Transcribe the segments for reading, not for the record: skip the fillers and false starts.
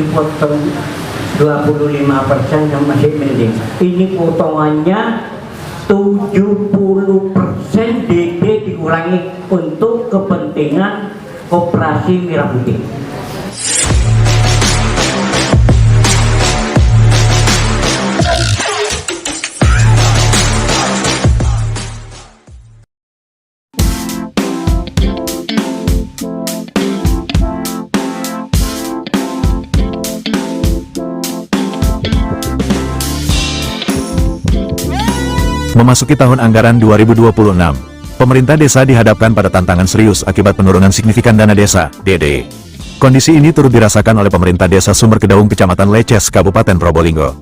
dipotong 25% yang masih mending. Ini potongannya 70% DD dikurangi untuk kepentingan Koperasi Merah Putih. Memasuki tahun anggaran 2026, pemerintah desa dihadapkan pada tantangan serius akibat penurunan signifikan dana desa, DD. Kondisi ini turut dirasakan oleh pemerintah desa Sumberkedaung Kecamatan Leces, Kabupaten Probolinggo,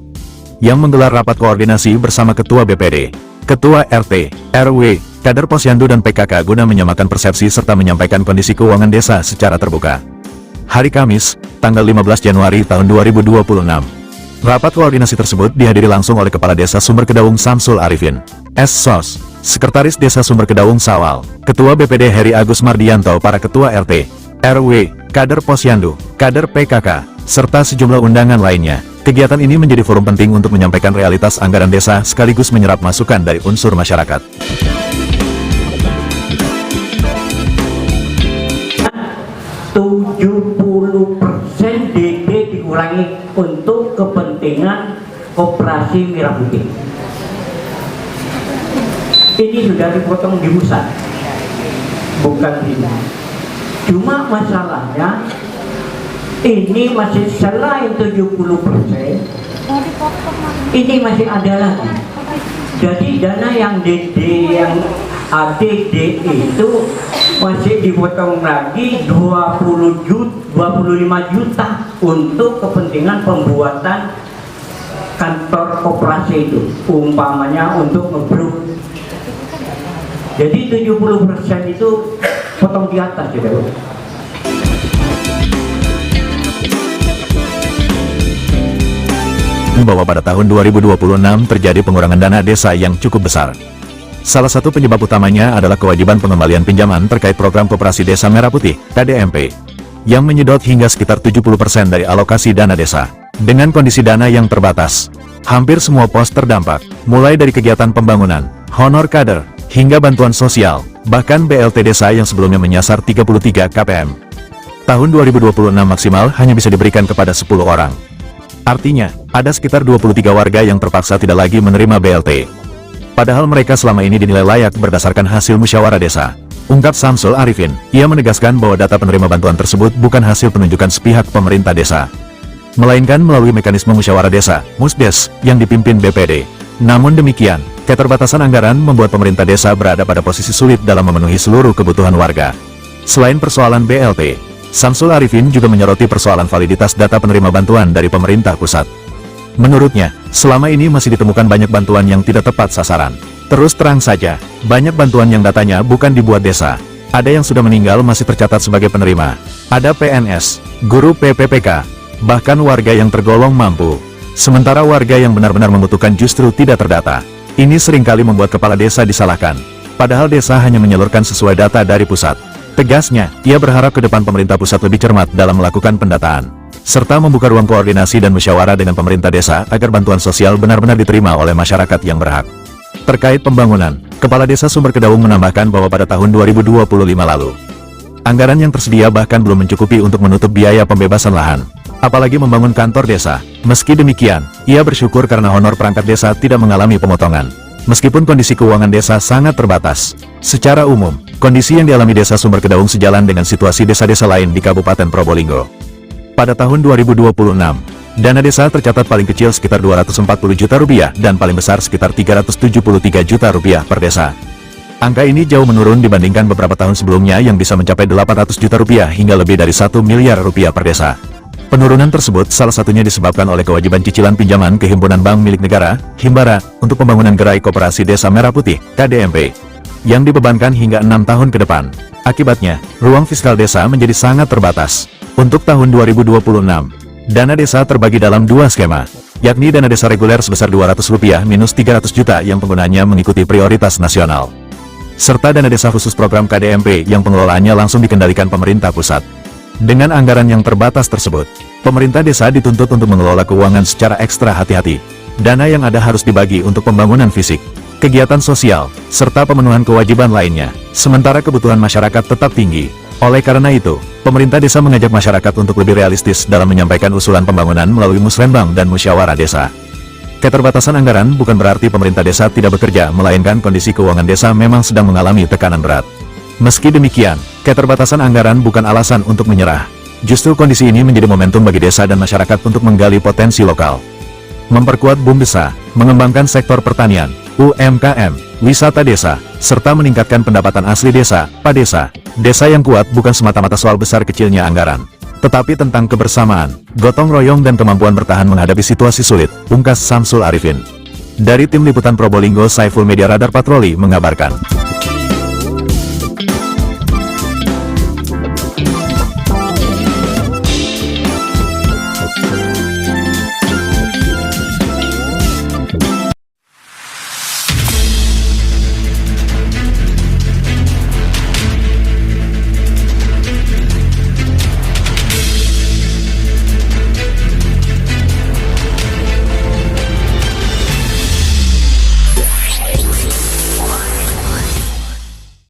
yang menggelar rapat koordinasi bersama Ketua BPD, Ketua RT, RW, kader Posyandu dan PKK guna menyamakan persepsi serta menyampaikan kondisi keuangan desa secara terbuka. Hari Kamis, tanggal 15 Januari tahun 2026. Rapat koordinasi tersebut dihadiri langsung oleh Kepala Desa Sumberkedaung Samsul Arifin, S.Sos, Sekretaris Desa Sumberkedaung Sawal, Ketua BPD Heri Agus Mardianto, para Ketua RT, RW, kader Posyandu, kader PKK, serta sejumlah undangan lainnya. Kegiatan ini menjadi forum penting untuk menyampaikan realitas anggaran desa sekaligus menyerap masukan dari unsur masyarakat. DD dikurangi untuk kepentingan Koperasi Merah Putih. Ini sudah dipotong di pusat, bukan ini. Cuma masalahnya ini masih selain 70%, ini masih ada lagi. Jadi dana yang DD, yang ADD itu masih dipotong lagi 25 juta untuk kepentingan pembuatan kantor koperasi itu, umpamanya untuk ngebruk. Jadi 70% itu potong di atas gitu. Bahwa pada tahun 2026 terjadi pengurangan dana desa yang cukup besar. Salah satu penyebab utamanya adalah kewajiban pengembalian pinjaman terkait program Koperasi Desa Merah Putih, KDMP, yang menyedot hingga sekitar 70% dari alokasi dana desa. Dengan kondisi dana yang terbatas, hampir semua pos terdampak, mulai dari kegiatan pembangunan, honor kader, hingga bantuan sosial, bahkan BLT desa yang sebelumnya menyasar 33 KPM. Tahun 2026 maksimal hanya bisa diberikan kepada 10 orang. Artinya, ada sekitar 23 warga yang terpaksa tidak lagi menerima BLT. Padahal mereka selama ini dinilai layak berdasarkan hasil musyawarah desa. Ungkap Samsul Arifin, ia menegaskan bahwa data penerima bantuan tersebut bukan hasil penunjukan sepihak pemerintah desa, melainkan melalui mekanisme musyawarah desa, Musdes, yang dipimpin BPD. Namun demikian, keterbatasan anggaran membuat pemerintah desa berada pada posisi sulit dalam memenuhi seluruh kebutuhan warga. Selain persoalan BLT, Samsul Arifin juga menyoroti persoalan validitas data penerima bantuan dari pemerintah pusat. Menurutnya, selama ini masih ditemukan banyak bantuan yang tidak tepat sasaran. Terus terang saja, banyak bantuan yang datanya bukan dibuat desa. Ada yang sudah meninggal masih tercatat sebagai penerima. Ada PNS, guru PPPK, bahkan warga yang tergolong mampu. Sementara warga yang benar-benar membutuhkan justru tidak terdata. Ini seringkali membuat kepala desa disalahkan. Padahal desa hanya menyalurkan sesuai data dari pusat. Tegasnya, ia berharap ke depan pemerintah pusat lebih cermat dalam melakukan pendataan, serta membuka ruang koordinasi dan musyawarah dengan pemerintah desa agar bantuan sosial benar-benar diterima oleh masyarakat yang berhak. Terkait pembangunan, Kepala Desa Sumberkedaung menambahkan bahwa pada tahun 2025 lalu, anggaran yang tersedia bahkan belum mencukupi untuk menutup biaya pembebasan lahan, apalagi membangun kantor desa. Meski demikian, ia bersyukur karena honor perangkat desa tidak mengalami pemotongan. Meskipun kondisi keuangan desa sangat terbatas, secara umum, kondisi yang dialami Desa Sumberkedaung sejalan dengan situasi desa-desa lain di Kabupaten Probolinggo. Pada tahun 2026, dana desa tercatat paling kecil sekitar 240 juta rupiah dan paling besar sekitar 373 juta rupiah per desa. Angka ini jauh menurun dibandingkan beberapa tahun sebelumnya yang bisa mencapai 800 juta rupiah hingga lebih dari 1 miliar rupiah per desa. Penurunan tersebut salah satunya disebabkan oleh kewajiban cicilan pinjaman ke Himpunan Bank Milik Negara, Himbara, untuk pembangunan gerai Koperasi Desa Merah Putih, KDMP, yang dibebankan hingga 6 tahun ke depan. Akibatnya, ruang fiskal desa menjadi sangat terbatas. Untuk tahun 2026, dana desa terbagi dalam dua skema, yakni dana desa reguler sebesar Rp200 minus 300 juta yang penggunanya mengikuti prioritas nasional, serta dana desa khusus program KDMP yang pengelolaannya langsung dikendalikan pemerintah pusat. Dengan anggaran yang terbatas tersebut, pemerintah desa dituntut untuk mengelola keuangan secara ekstra hati-hati. Dana yang ada harus dibagi untuk pembangunan fisik, kegiatan sosial, serta pemenuhan kewajiban lainnya, sementara kebutuhan masyarakat tetap tinggi. Oleh karena itu, pemerintah desa mengajak masyarakat untuk lebih realistis dalam menyampaikan usulan pembangunan melalui musrenbang dan musyawarah desa. Keterbatasan anggaran bukan berarti pemerintah desa tidak bekerja, melainkan kondisi keuangan desa memang sedang mengalami tekanan berat. Meski demikian, keterbatasan anggaran bukan alasan untuk menyerah. Justru kondisi ini menjadi momentum bagi desa dan masyarakat untuk menggali potensi lokal. Memperkuat BUMDesa, mengembangkan sektor pertanian, UMKM, wisata desa, serta meningkatkan pendapatan asli desa, PADESA. Desa yang kuat bukan semata-mata soal besar kecilnya anggaran, tetapi tentang kebersamaan, gotong royong dan kemampuan bertahan menghadapi situasi sulit, ungkas Samsul Arifin. Dari Tim Liputan Probolinggo, Saiful Media Radar Patroli mengabarkan.